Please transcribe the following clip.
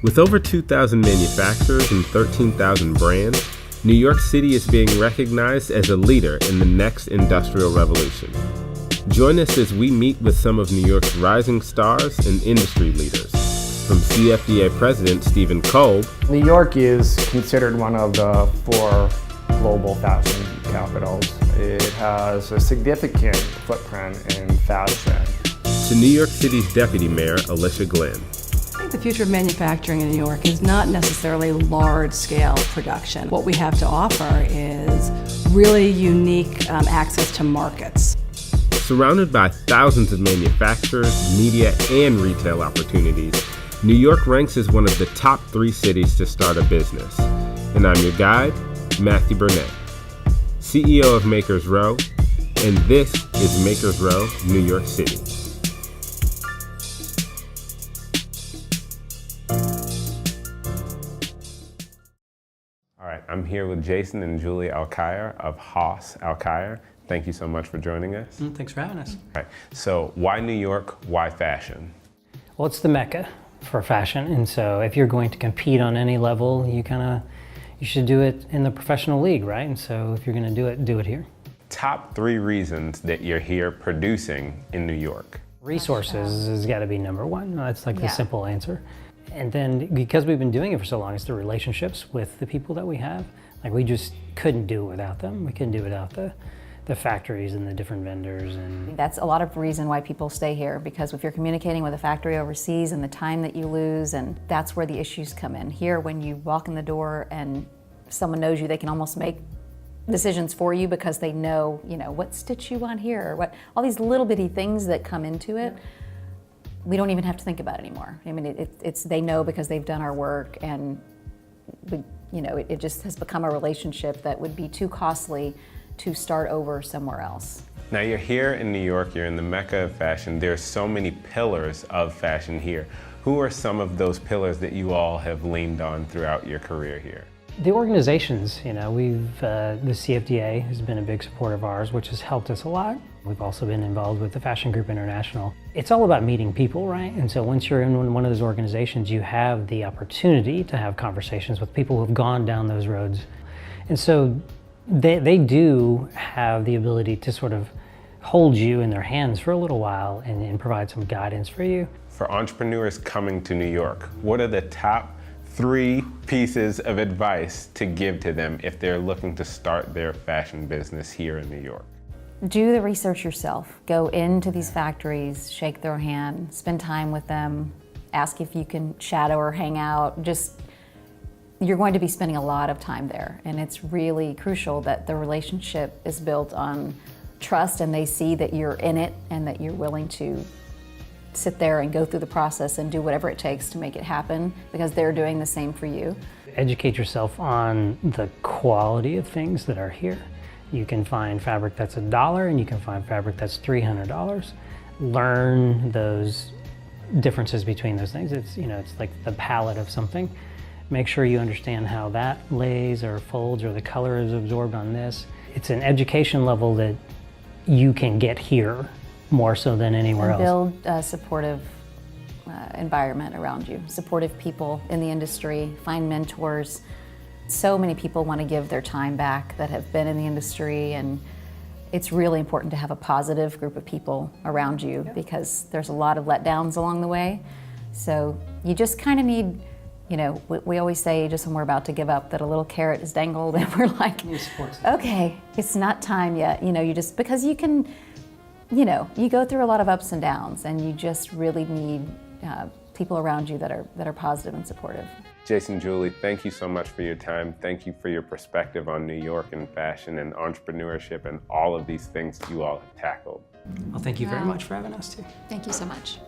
With over 2,000 manufacturers and 13,000 brands, New York City is being recognized as a leader in the next industrial revolution. Join us as we meet with some of New York's rising stars and industry leaders. From CFDA President Stephen Kolb. New York is considered one of the 4 global fashion capitals. It has a significant footprint in fashion. To New York City's Deputy Mayor, Alicia Glenn. I think the future of manufacturing in New York is not necessarily large-scale production. What we have to offer is really unique access to markets. Surrounded by thousands of manufacturers, media, and retail opportunities, New York ranks as one of the top 3 cities to start a business. And I'm your guide, Matthew Burnett, CEO of Makers Row, and this is Makers Row, New York City. All right, I'm here with Jason and Julie Alkire of Haus Alkire. Thank you so much for joining us. Thanks for having us. All right, so why New York, why fashion? Well, it's the mecca for fashion, and so if you're going to compete on any level, you should do it in the professional league, right? And so if you're going to do it here. Top 3 reasons that you're here producing in New York. Resources has got to be number 1. That's like the simple answer. And then because we've been doing it for so long, it's the relationships with the people that we have. Like we just couldn't do it without them. We couldn't do it without the factories and the different vendors. And that's a lot of reason why people stay here, because if you're communicating with a factory overseas and the time that you lose, and that's where the issues come in. Here, when you walk in the door and someone knows you, they can almost make decisions for you because they know, what stitch you want here, or what, all these little bitty things that come into it. We don't even have to think about it anymore. I mean, they know because they've done our work, and it just has become a relationship that would be too costly to start over somewhere else. Now you're here in New York, you're in the mecca of fashion. There's so many pillars of fashion here. Who are some of those pillars that you all have leaned on throughout your career here? the organizations, the CFDA has been a big supporter of ours, which has helped us a lot. We've also been involved with the Fashion Group International. It's all about meeting people, right? And so once you're in one of those organizations, you have the opportunity to have conversations with people who have gone down those roads. And so they do have the ability to sort of hold you in their hands for a little while and provide some guidance for you. For entrepreneurs coming to New York, what are the top 3 pieces of advice to give to them if they're looking to start their fashion business here in New York? Do the research yourself. Go into these factories, shake their hand, spend time with them, ask if you can shadow or hang out. You're going to be spending a lot of time there, and it's really crucial that the relationship is built on trust and they see that you're in it and that you're willing to sit there and go through the process and do whatever it takes to make it happen, because they're doing the same for you. Educate yourself on the quality of things that are here. You can find fabric that's $1 and you can find fabric that's $300. Learn those differences between those things. It's like the palette of something. Make sure you understand how that lays or folds or the color is absorbed on this. It's an education level that you can get here more so than anywhere else. Build a supportive environment around you, supportive people in the industry, find mentors. So many people want to give their time back that have been in the industry, and it's really important to have a positive group of people around you because there's a lot of letdowns along the way. So you just kind of need, we always say just when we're about to give up that a little carrot is dangled and we're like, okay, it's not time yet. Because you can, you go through a lot of ups and downs, and you just really need people around you that are positive and supportive. Jason, Julie, thank you so much for your time. Thank you for your perspective on New York and fashion and entrepreneurship and all of these things you all have tackled. Well, thank you very much for having us too. Thank you so much.